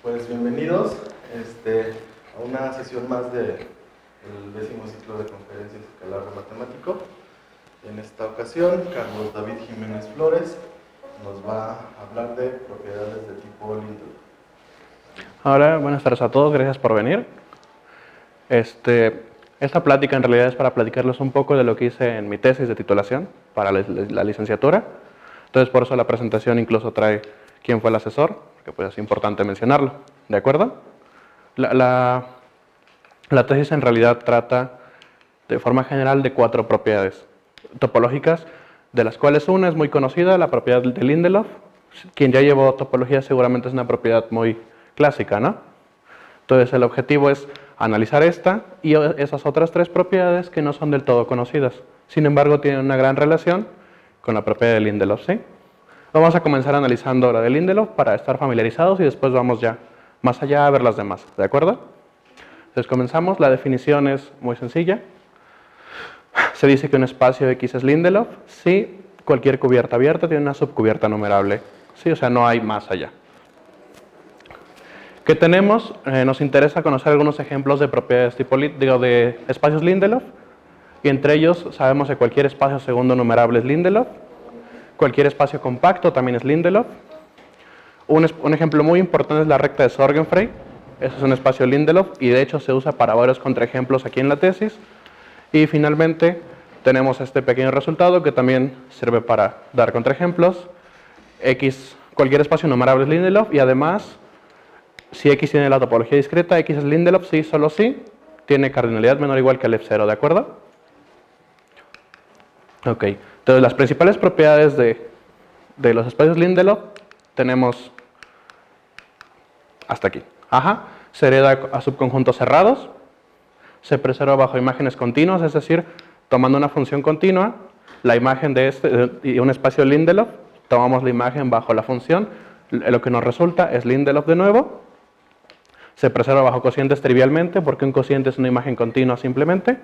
Pues bienvenidos a una sesión más del 10º ciclo de conferencias escalar matemático. En esta ocasión, Carlos David Jiménez Flores nos va a hablar de propiedades de tipo Lindelof. Hola, buenas tardes a todos, gracias por venir. Esta plática en realidad es para platicarles un poco de lo que hice en mi tesis de titulación para la licenciatura. Entonces, por eso la presentación incluso trae quién fue el asesor, porque pues es importante mencionarlo, ¿de acuerdo? La tesis en realidad trata de forma general de 4 propiedades topológicas, de las cuales una es muy conocida, la propiedad de Lindelof. Quien ya llevó topología seguramente es una propiedad muy clásica, ¿no? Entonces el objetivo es analizar esta y esas otras 3 propiedades que no son del todo conocidas. Sin embargo, tienen una gran relación con la propiedad de Lindelof, ¿sí? Vamos a comenzar analizando la de Lindelof para estar familiarizados y después vamos ya más allá a ver las demás, ¿de acuerdo? Entonces comenzamos, la definición es muy sencilla. Se dice que un espacio X es Lindelof si cualquier cubierta abierta tiene una subcubierta numerable, ¿sí? O sea, no hay más allá. ¿Qué tenemos? Nos interesa conocer algunos ejemplos de propiedades de espacios Lindelof, y entre ellos sabemos que cualquier espacio segundo numerable es Lindelof, cualquier espacio compacto también es Lindelof. Un ejemplo muy importante es la recta de Sorgenfrey. Ese es un espacio Lindelof y de hecho se usa para varios contraejemplos aquí en la tesis. Y finalmente tenemos este pequeño resultado que también sirve para dar contraejemplos. Cualquier espacio numerable es Lindelof y además, si X tiene la topología discreta, X es Lindelof si, solo si, tiene cardinalidad menor o igual que el F0, ¿de acuerdo? Ok, entonces las principales propiedades de los espacios Lindelof tenemos hasta aquí. Se hereda a subconjuntos cerrados, se preserva bajo imágenes continuas, es decir, tomando una función continua, la imagen de y un espacio Lindelof, tomamos la imagen bajo la función, lo que nos resulta es Lindelof de nuevo. Se preserva bajo cocientes trivialmente, porque un cociente es una imagen continua simplemente.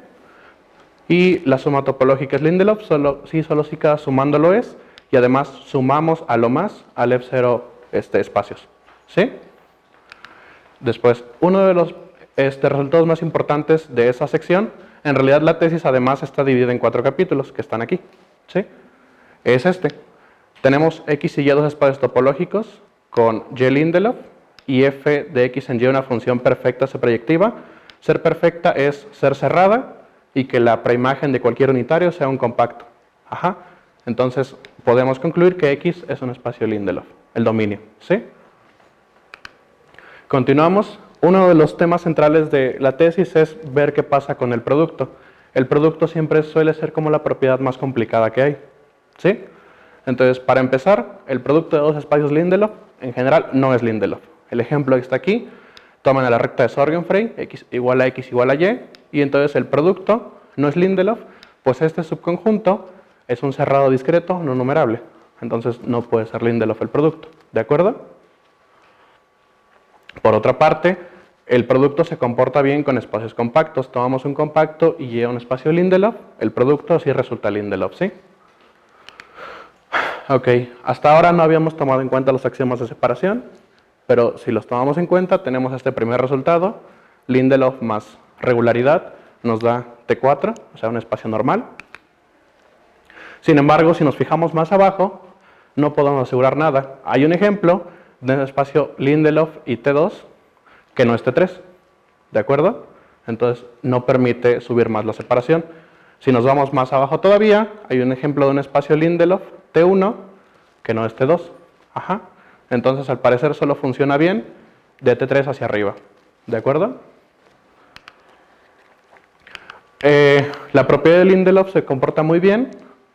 Y la suma topológica es Lindelof, solo si cada sumando lo es, y además sumamos a lo más al F0 espacios, ¿sí? Después, uno de los resultados más importantes de esa sección, en realidad la tesis además está dividida en 4 capítulos que están aquí, ¿sí? Es Tenemos X y Y dos espacios topológicos con Y Lindelof y F de X en Y una función perfecta se proyectiva. Ser perfecta es ser cerrada y que la preimagen de cualquier unitario sea un compacto. Entonces podemos concluir que X es un espacio Lindelof, el dominio, ¿sí? Continuamos. Uno de los temas centrales de la tesis es ver qué pasa con el producto. El producto siempre suele ser como la propiedad más complicada que hay, ¿sí? Entonces, para empezar, el producto de dos espacios Lindelof, en general, no es Lindelof. El ejemplo que está aquí, toman a la recta de Sorgenfrey, X igual a X igual a Y, y entonces el producto no es Lindelof, pues este subconjunto es un cerrado discreto no numerable. Entonces, no puede ser Lindelof el producto, ¿de acuerdo? Por otra parte, el producto se comporta bien con espacios compactos. Tomamos un compacto y lleva un espacio Lindelof, el producto sí resulta Lindelof, ¿sí? Ok, hasta ahora no habíamos tomado en cuenta los axiomas de separación, pero si los tomamos en cuenta, tenemos este primer resultado, Lindelof más regularidad nos da T4, o sea, un espacio normal. Sin embargo, si nos fijamos más abajo, no podemos asegurar nada. Hay un ejemplo de un espacio Lindelof y T2 que no es T3, ¿de acuerdo? Entonces no permite subir más la separación. Si nos vamos más abajo todavía, hay un ejemplo de un espacio Lindelof T1 que no es T2. Entonces al parecer solo funciona bien de T3 hacia arriba, ¿de acuerdo? La propiedad de Lindelof se comporta muy bien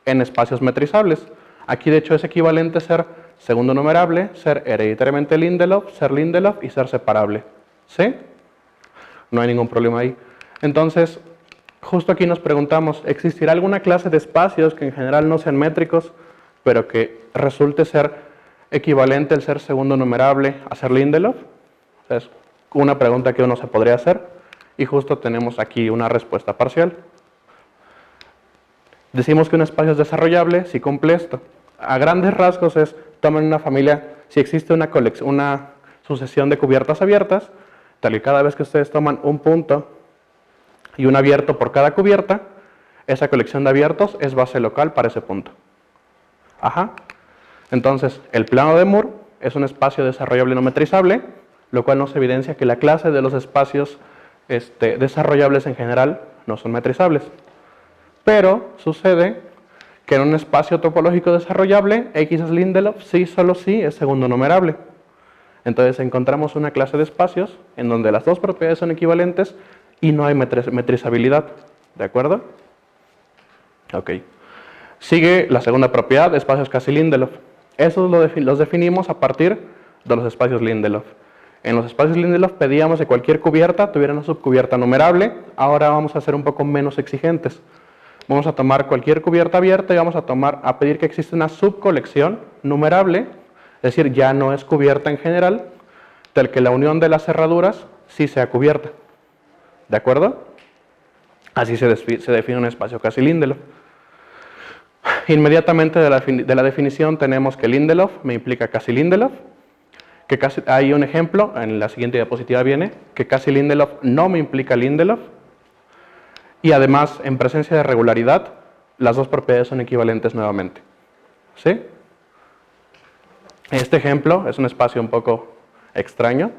en espacios metrizables. Aquí de hecho es equivalente ser segundo numerable, ser hereditariamente Lindelof, ser Lindelof y ser separable, ¿sí? No hay ningún problema ahí. Entonces, justo aquí nos preguntamos, ¿existirá alguna clase de espacios que en general no sean métricos, pero que resulte ser equivalente el ser segundo numerable a ser Lindelof? Es una pregunta que uno se podría hacer y justo tenemos aquí una respuesta parcial. Decimos que un espacio es desarrollable si cumple esto. A grandes rasgos es, tomen una familia, si existe una sucesión de cubiertas abiertas, tal que cada vez que ustedes toman un punto y un abierto por cada cubierta, esa colección de abiertos es base local para ese punto. Ajá. Entonces, el plano de Moore es un espacio desarrollable no metrizable, lo cual nos evidencia que la clase de los espacios desarrollables en general no son metrizables. Pero sucede que en un espacio topológico desarrollable, X es Lindelof, sí, solo sí, es segundo numerable. Entonces encontramos una clase de espacios en donde las dos propiedades son equivalentes y no hay metrizabilidad. ¿De acuerdo? Ok. Sigue la segunda propiedad, espacios casi Lindelof. Esos los definimos a partir de los espacios Lindelof. En los espacios Lindelof pedíamos que cualquier cubierta tuviera una subcubierta numerable. Ahora vamos a ser un poco menos exigentes. Vamos a tomar cualquier cubierta abierta y vamos a pedir que exista una subcolección numerable, es decir, ya no es cubierta en general, tal que la unión de las cerraduras sí sea cubierta. ¿De acuerdo? Así se define un espacio casi Lindelof. Inmediatamente de la definición tenemos que Lindelof me implica casi Lindelof, que hay un ejemplo, en la siguiente diapositiva viene, que casi Lindelof no me implica Lindelof, y además, en presencia de regularidad, las dos propiedades son equivalentes nuevamente. ¿Sí? Este ejemplo es un espacio un poco extraño.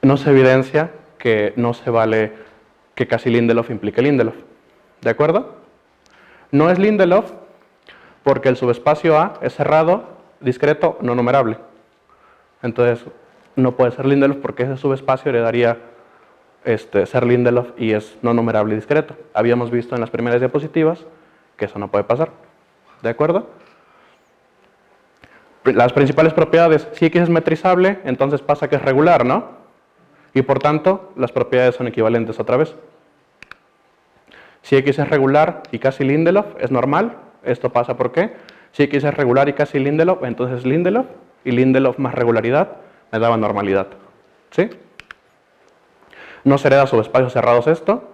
Nos evidencia que no se vale que casi Lindelof implique Lindelof. ¿De acuerdo? No es Lindelof porque el subespacio A es cerrado, discreto, no numerable. Entonces, no puede ser Lindelof porque ese subespacio le daría ser Lindelof y es no numerable y discreto. Habíamos visto en las primeras diapositivas que eso no puede pasar. ¿De acuerdo? Las principales propiedades, si X es metrizable, entonces pasa que es regular, ¿no? Y por tanto, las propiedades son equivalentes otra vez. Si X es regular y casi Lindelof, es normal. Esto pasa ¿por qué? Si X es regular y casi Lindelof, entonces Lindelof, y Lindelof más regularidad me daba normalidad. ¿Sí? No se hereda subespacios cerrados esto,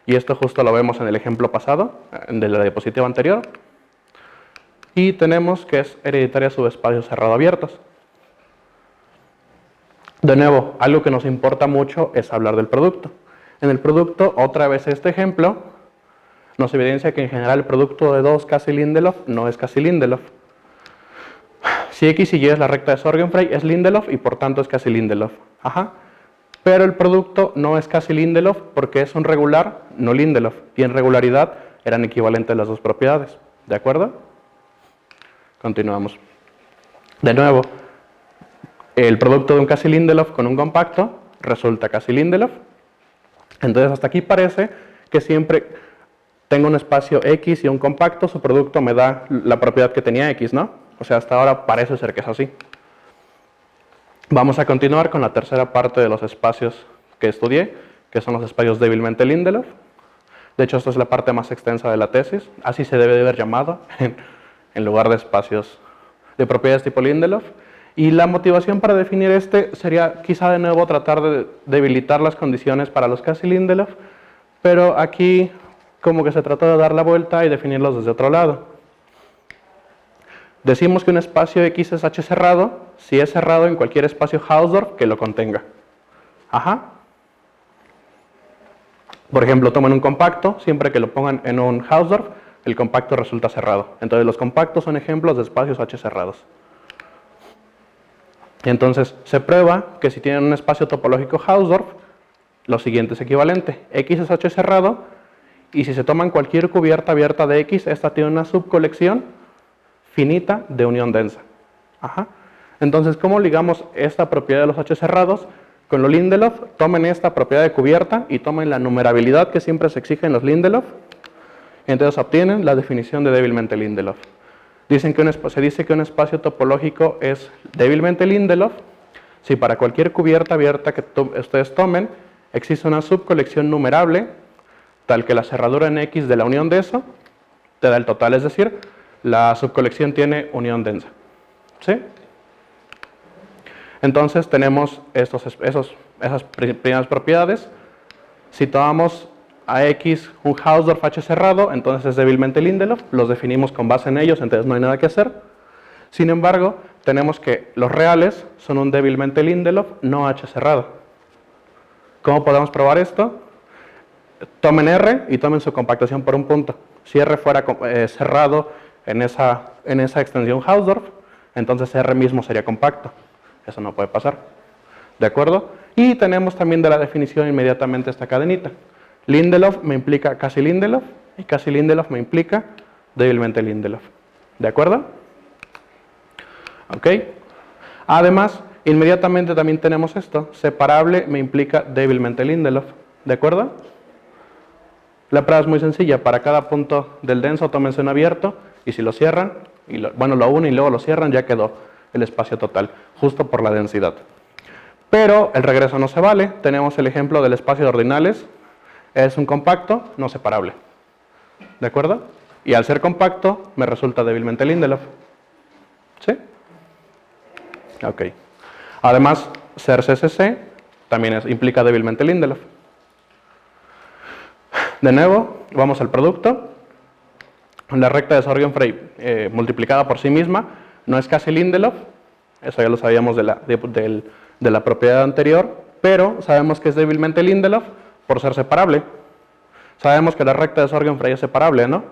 y esto justo lo vemos en el ejemplo pasado, de la diapositiva anterior. Y tenemos que es hereditaria subespacios cerrado abiertos. De nuevo, algo que nos importa mucho es hablar del producto. En el producto, otra vez este ejemplo, nos evidencia que en general el producto de 2 casi Lindelof no es casi Lindelof. Si X y Y es la recta de Sorgenfrey, es Lindelof y por tanto es casi Lindelof. Ajá. Pero el producto no es casi Lindelof porque es un regular, no Lindelof. Y en regularidad eran equivalentes las dos propiedades. ¿De acuerdo? Continuamos. De nuevo, el producto de un casi Lindelof con un compacto resulta casi Lindelof. Entonces hasta aquí parece que siempre tengo un espacio X y un compacto, su producto me da la propiedad que tenía X, ¿no? O sea, hasta ahora parece ser que es así. Vamos a continuar con la tercera parte de los espacios que estudié, que son los espacios débilmente Lindelof. De hecho, esta es la parte más extensa de la tesis. Así se debe de haber llamado, en lugar de espacios de propiedades tipo Lindelof. Y la motivación para definir sería quizá de nuevo tratar de debilitar las condiciones para los casi Lindelof, pero aquí como que se trató de dar la vuelta y definirlos desde otro lado. Decimos que un espacio X es H cerrado si es cerrado en cualquier espacio Hausdorff que lo contenga. Ajá. Por ejemplo, toman un compacto, siempre que lo pongan en un Hausdorff, el compacto resulta cerrado. Entonces los compactos son ejemplos de espacios H cerrados. Entonces se prueba que si tienen un espacio topológico Hausdorff, lo siguiente es equivalente. X es H cerrado y si se toman cualquier cubierta abierta de X, esta tiene una subcolección finita de unión densa. Ajá. Entonces, ¿cómo ligamos esta propiedad de los H cerrados con lo Lindelof? Tomen esta propiedad de cubierta y tomen la numerabilidad que siempre se exige en los Lindelof. Entonces obtienen la definición de débilmente Lindelof. Se dice que un espacio topológico es débilmente Lindelof si para cualquier cubierta abierta que ustedes tomen existe una subcolección numerable tal que la cerradura en X de la unión de eso te da el total, es decir, la subcolección tiene unión densa. ¿Sí? Entonces tenemos esas primeras propiedades. Si tomamos a X un Hausdorff H cerrado, entonces es débilmente Lindelof. Los definimos con base en ellos, entonces no hay nada que hacer. Sin embargo, tenemos que los reales son un débilmente Lindelof, no H cerrado. ¿Cómo podemos probar esto? Tomen R y tomen su compactación por un punto. Si R fuera cerrado en esa extensión Hausdorff, entonces R mismo sería compacto. Eso no puede pasar. ¿De acuerdo? Y tenemos también de la definición inmediatamente esta cadenita. Lindelof me implica casi Lindelof y casi Lindelof me implica débilmente Lindelof. ¿De acuerdo? Ok. Además, inmediatamente también tenemos esto. Separable me implica débilmente Lindelof. ¿De acuerdo? La prueba es muy sencilla. Para cada punto del denso tómense un abierto y si lo cierran, bueno, lo unen y luego lo cierran, ya quedó el espacio total, justo por la densidad. Pero el regreso no se vale. Tenemos el ejemplo del espacio de ordinales. Es un compacto no separable. ¿De acuerdo? Y al ser compacto me resulta débilmente Lindelof. ¿Sí? Ok. Además, ser CCC también implica débilmente Lindelof. De nuevo, vamos al producto. La recta de Sorgenfrey multiplicada por sí misma no es casi Lindelof. Eso ya lo sabíamos de la propiedad anterior, pero sabemos que es débilmente Lindelof por ser separable. Sabemos que la recta de Sorgenfrey es separable, ¿no?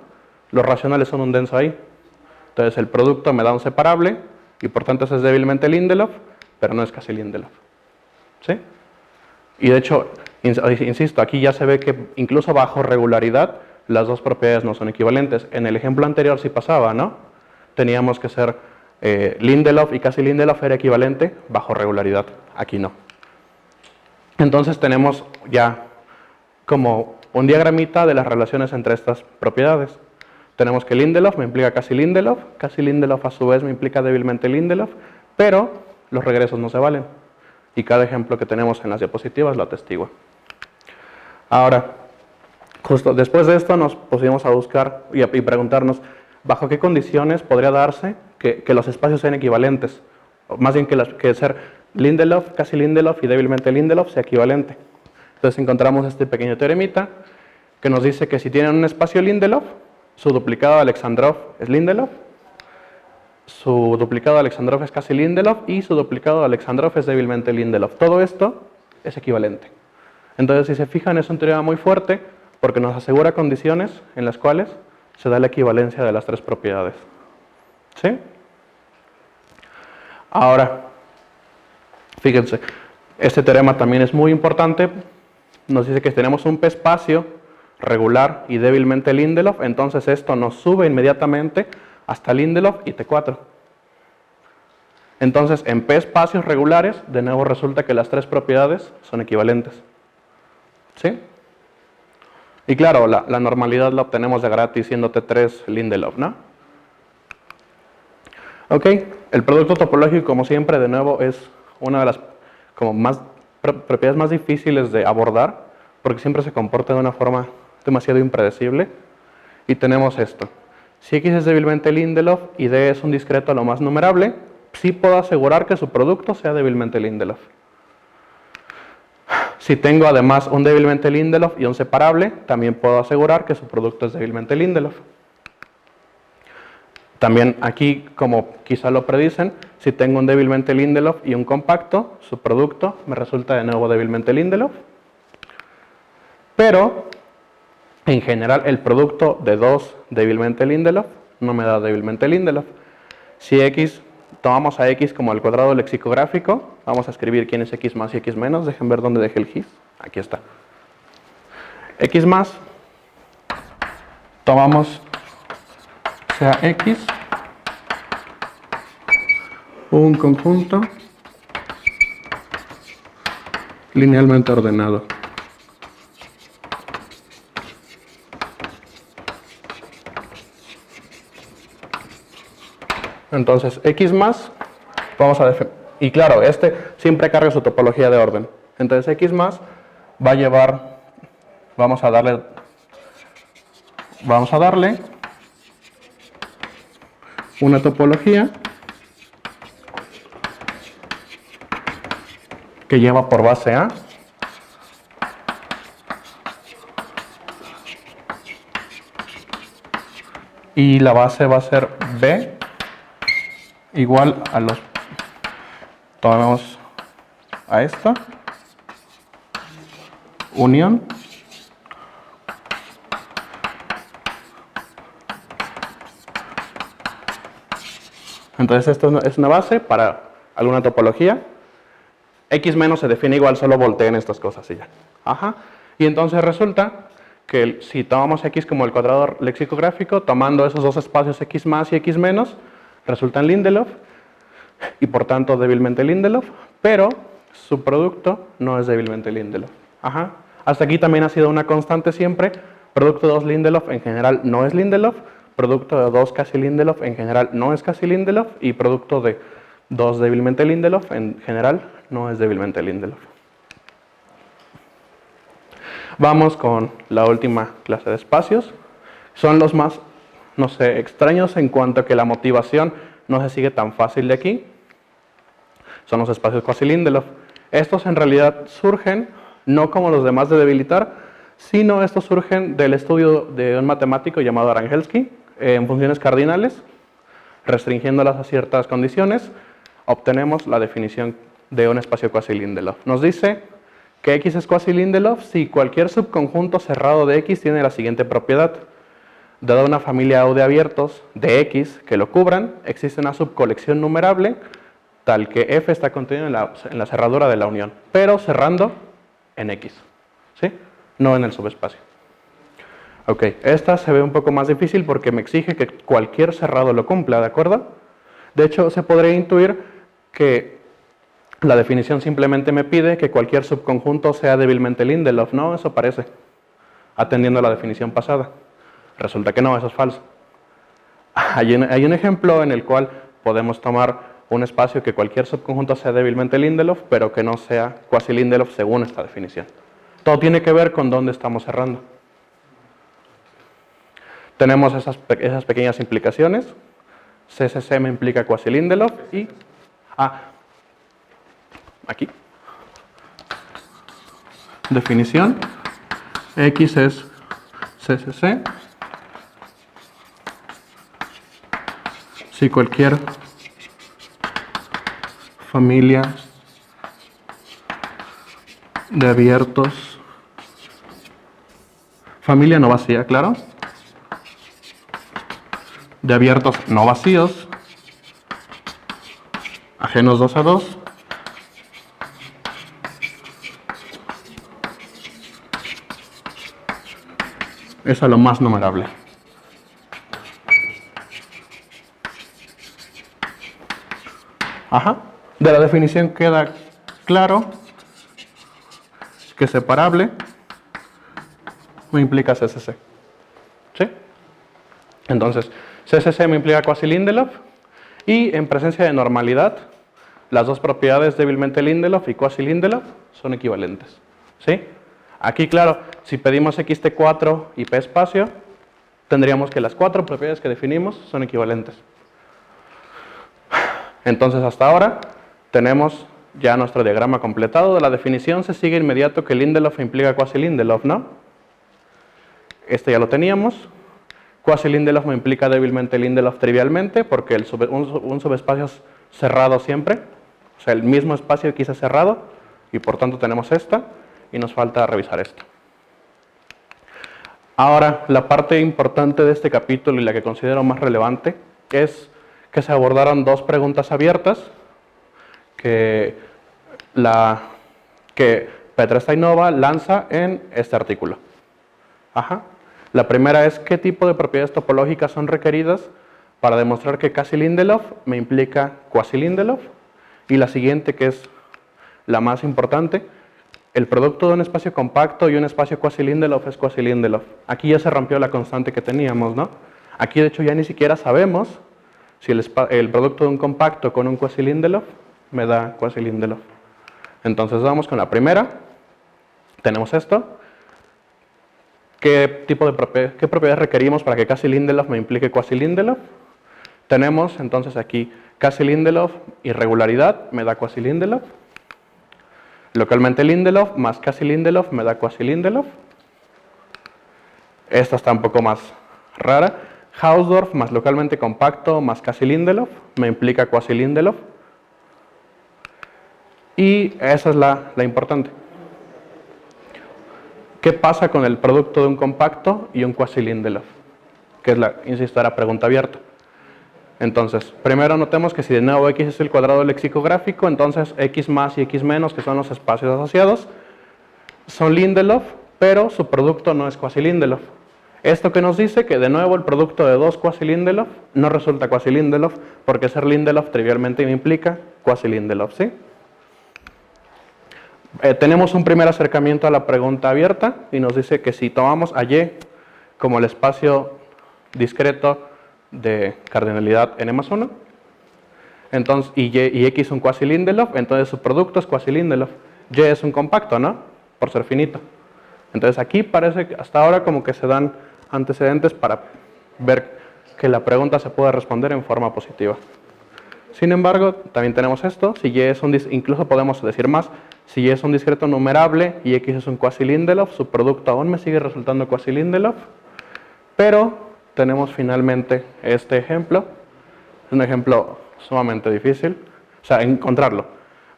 Los racionales son un denso ahí. Entonces el producto me da un separable y por tanto ese es débilmente Lindelof, pero no es casi Lindelof. ¿Sí? Y de hecho, insisto, aquí ya se ve que incluso bajo regularidad las dos propiedades no son equivalentes. En el ejemplo anterior sí pasaba, ¿no? Teníamos que ser Lindelof y casi Lindelof era equivalente bajo regularidad. Aquí no. Entonces tenemos ya como un diagramita de las relaciones entre estas propiedades. Tenemos que Lindelof me implica casi Lindelof a su vez me implica débilmente Lindelof, pero los regresos no se valen. Y cada ejemplo que tenemos en las diapositivas lo atestigua. Ahora, justo después de esto nos pusimos a buscar y preguntarnos bajo qué condiciones podría darse que los espacios sean equivalentes. O más bien que ser Lindelof, casi Lindelof y débilmente Lindelof sea equivalente. Entonces encontramos este pequeño teoremita que nos dice que si tienen un espacio Lindelof, su duplicado de Alexandrov es Lindelof, su duplicado de Alexandrov es casi Lindelof y su duplicado de Alexandrov es débilmente Lindelof. Todo esto es equivalente. Entonces, si se fijan, es un teorema muy fuerte porque nos asegura condiciones en las cuales se da la equivalencia de las tres propiedades. ¿Sí? Ahora, fíjense, este teorema también es muy importante. Nos dice que tenemos un P espacio regular y débilmente Lindelof, entonces esto nos sube inmediatamente hasta Lindelof y T4. Entonces, en P espacios regulares, de nuevo resulta que las tres propiedades son equivalentes. ¿Sí? Y claro, la normalidad la obtenemos de gratis siendo T3 Lindelof, ¿no? Ok, el producto topológico, como siempre, de nuevo es una de las propiedades más difíciles de abordar, porque siempre se comporta de una forma demasiado impredecible. Y tenemos esto. Si X es débilmente Lindelof y D es un discreto a lo más numerable, sí puedo asegurar que su producto sea débilmente Lindelof. Si tengo además un débilmente Lindelof y un separable, también puedo asegurar que su producto es débilmente Lindelof. También aquí, como quizá lo predicen, si tengo un débilmente Lindelof y un compacto, su producto me resulta de nuevo débilmente Lindelof. Pero, en general, el producto de dos débilmente Lindelof no me da débilmente Lindelof. Si X, tomamos a X como el cuadrado lexicográfico, vamos a escribir quién es X más y X menos. Dejen ver dónde dejé el GIF. Aquí está. X más, tomamos sea X, un conjunto linealmente ordenado. Entonces, X más, vamos a y claro, este siempre carga su topología de orden. Entonces, X más va a llevar, vamos a darle una topología que lleva por base A y la base va a ser B igual a los... Tomemos a esta. Unión. Entonces esto es una base para alguna topología. X menos se define igual, solo volteen estas cosas y ya. Ajá. Y entonces resulta que si tomamos X como el cuadrado lexicográfico, tomando esos dos espacios X más y X menos, resultan Lindelof y por tanto débilmente Lindelof, pero su producto no es débilmente Lindelof. Ajá. Hasta aquí también ha sido una constante siempre. Producto de 2 Lindelof en general no es Lindelof. Producto de 2 casi Lindelof en general no es casi Lindelof. Y producto de 2 débilmente Lindelof en general no es débilmente Lindelof. Vamos con la última clase de espacios. Son los más, no sé, extraños en cuanto a que la motivación no se sigue tan fácil de aquí. Son los espacios quasi Lindelof. Estos en realidad surgen no como los demás de debilitar, sino estos surgen del estudio de un matemático llamado Arangelsky en funciones cardinales. Restringiéndolas a ciertas condiciones, obtenemos la definición de un espacio quasi Lindelof. Nos dice que X es quasi Lindelof si cualquier subconjunto cerrado de X tiene la siguiente propiedad. Dada una familia U de abiertos de X que lo cubran, existe una subcolección numerable tal que F está contenido en la cerradura de la unión, pero cerrando en X, ¿sí? No en el subespacio. Ok, esta se ve un poco más difícil porque me exige que cualquier cerrado lo cumpla, ¿de acuerdo? De hecho, se podría intuir que la definición simplemente me pide que cualquier subconjunto sea débilmente Lindelof, ¿no? Eso parece, atendiendo a la definición pasada. Resulta que no, eso es falso. Hay un ejemplo en el cual podemos tomar un espacio que cualquier subconjunto sea débilmente Lindelof, pero que no sea quasi Lindelof según esta definición. Todo tiene que ver con dónde estamos cerrando. Tenemos esas pequeñas implicaciones. CCC me implica quasi Lindelof y... aquí. Definición. X es CCC. Si cualquier familia de abiertos, familia no vacía, claro, de abiertos no vacíos, ajenos 2 a 2, es a lo más numerable. Ajá. De la definición queda claro que separable me implica CCC. ¿Sí? Entonces, CCC me implica quasi Lindelof y en presencia de normalidad, las dos propiedades débilmente Lindelof y quasi Lindelof son equivalentes. ¿Sí? Aquí, claro, si pedimos xt4 y p espacio, tendríamos que las 4 propiedades que definimos son equivalentes. Entonces, hasta ahora tenemos ya nuestro diagrama completado. De la definición se sigue inmediato que Lindelof implica quasi Lindelof, ¿no? Este ya lo teníamos. Quasi Lindelof me implica débilmente Lindelof trivialmente, porque un subespacio es cerrado siempre. O sea, el mismo espacio X es cerrado, y por tanto tenemos esta, y nos falta revisar esto. Ahora, la parte importante de este capítulo y la que considero más relevante es que se abordaron dos preguntas abiertas que Petra Stainova lanza en este artículo. Ajá. La primera es ¿qué tipo de propiedades topológicas son requeridas para demostrar que casi Lindelof me implica quasi Lindelof? Y la siguiente, que es la más importante, el producto de un espacio compacto y un espacio quasi Lindelof es quasi Lindelof. Aquí ya se rompió la constante que teníamos, ¿no? Aquí de hecho ya ni siquiera sabemos si el producto de un compacto con un quasi Lindelof me da quasi Lindelof. Entonces vamos con la primera. Tenemos esto. ¿Qué propiedades requerimos para que casi Lindelof me implique quasi Lindelof? Tenemos entonces aquí casi Lindelof, irregularidad, me da quasi Lindelof. Localmente Lindelof más casi Lindelof me da quasi Lindelof. Esta está un poco más rara. Hausdorff más localmente compacto más casi Lindelof me implica quasi Lindelof. Y esa es la importante. ¿Qué pasa con el producto de un compacto y un quasi Lindelof? Que es insisto, la pregunta abierta. Entonces, primero notemos que si de nuevo x es el cuadrado lexicográfico, entonces x más y x menos, que son los espacios asociados, son Lindelof, pero su producto no es quasi Lindelof. Esto que nos dice que de nuevo el producto de dos quasi Lindelof no resulta quasi Lindelof, porque ser Lindelof trivialmente me implica quasi Lindelof, ¿sí? Tenemos un primer acercamiento a la pregunta abierta y nos dice que si tomamos a Y como el espacio discreto de cardinalidad n más 1, entonces, y X es un quasi Lindelof, entonces su producto es quasi Lindelof. Y es un compacto, ¿no? Por ser finito. Entonces aquí parece que hasta ahora como que se dan antecedentes para ver que la pregunta se puede responder en forma positiva. Sin embargo, también tenemos esto, si Y es incluso podemos decir más, si Y es un discreto numerable y X es un quasi Lindelof, su producto aún me sigue resultando quasi Lindelof, pero tenemos finalmente este ejemplo, es un ejemplo sumamente difícil, o sea, encontrarlo.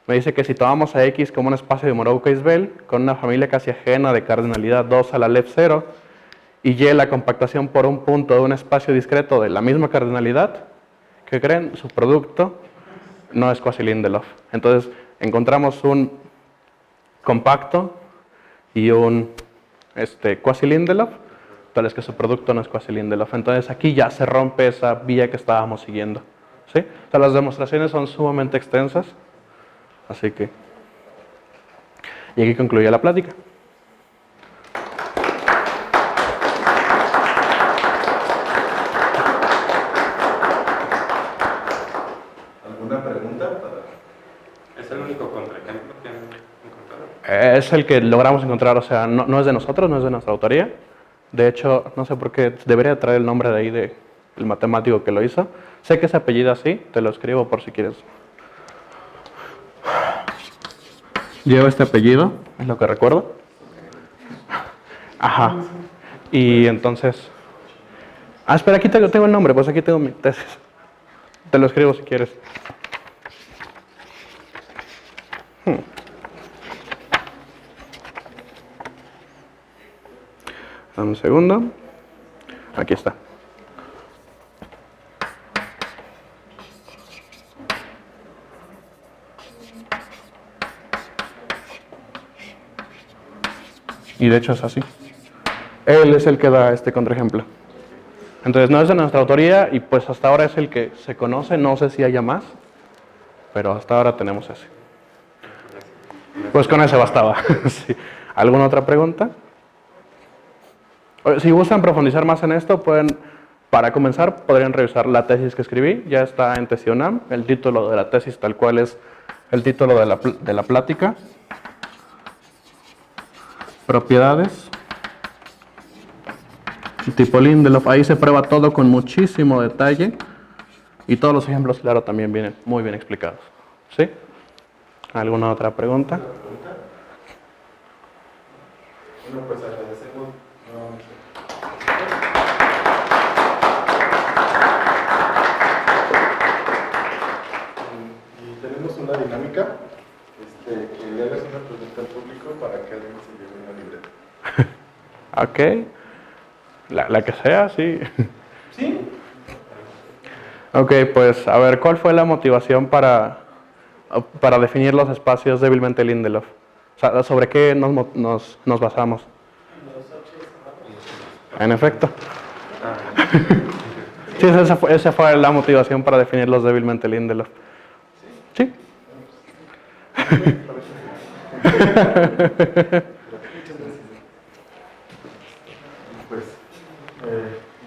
Me dice que si tomamos a X como un espacio de Moreau-Cassel con una familia casi ajena de cardinalidad 2 a la left 0 y Y la compactación por un punto de un espacio discreto de la misma cardinalidad, ¿qué creen? Su producto no es quasi Lindelof. Entonces encontramos un compacto y un quasi Lindelof, tal es que su producto no es quasi Lindelof. Entonces aquí ya se rompe esa vía que estábamos siguiendo, ¿sí? O sea, las demostraciones son sumamente extensas, así que... Y aquí concluye la plática. ¿Alguna pregunta? ¿Es el único contraejemplo que han encontrado? Es el que logramos encontrar, o sea, no es de nosotros, no es de nuestra autoría. De hecho, no sé por qué, debería traer el nombre de ahí del matemático que lo hizo. Sé que ese apellido así, te lo escribo por si quieres. Lleva este apellido, es lo que recuerdo. Ajá. Y entonces... Ah, espera, aquí tengo el nombre, pues aquí tengo mi tesis. Te lo escribo si quieres. Dame un segundo. Aquí está. Y de hecho es así. Él es el que da este contraejemplo. Entonces no es de nuestra autoría y pues hasta ahora es el que se conoce. No sé si haya más, pero hasta ahora tenemos ese. Pues con ese bastaba. Sí. ¿Alguna otra pregunta? Si gustan profundizar más en esto, para comenzar, podrían revisar la tesis que escribí. Ya está en Tesionam. El título de la tesis tal cual es el título de la plática. Propiedades. Tipo Lindelof. Ahí se prueba todo con muchísimo detalle. Y todos los ejemplos, claro, también vienen muy bien explicados. ¿Sí? ¿Alguna otra pregunta? Bueno, pues agradecemos. Y tenemos una dinámica, que le hagas una pregunta al público para que alguien se lleve una libreta. Ok. La que sea, sí. ¿Sí? Ok, pues a ver, ¿cuál fue la motivación para definir los espacios débilmente Lindelof? O sea, ¿sobre qué nos basamos? En efecto. Sí, esa fue la motivación para definir los débilmente Lindelof. Sí. Pues,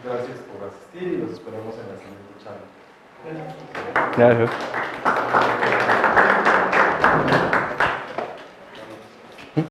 gracias por asistir y los esperamos en la siguiente charla. Gracias.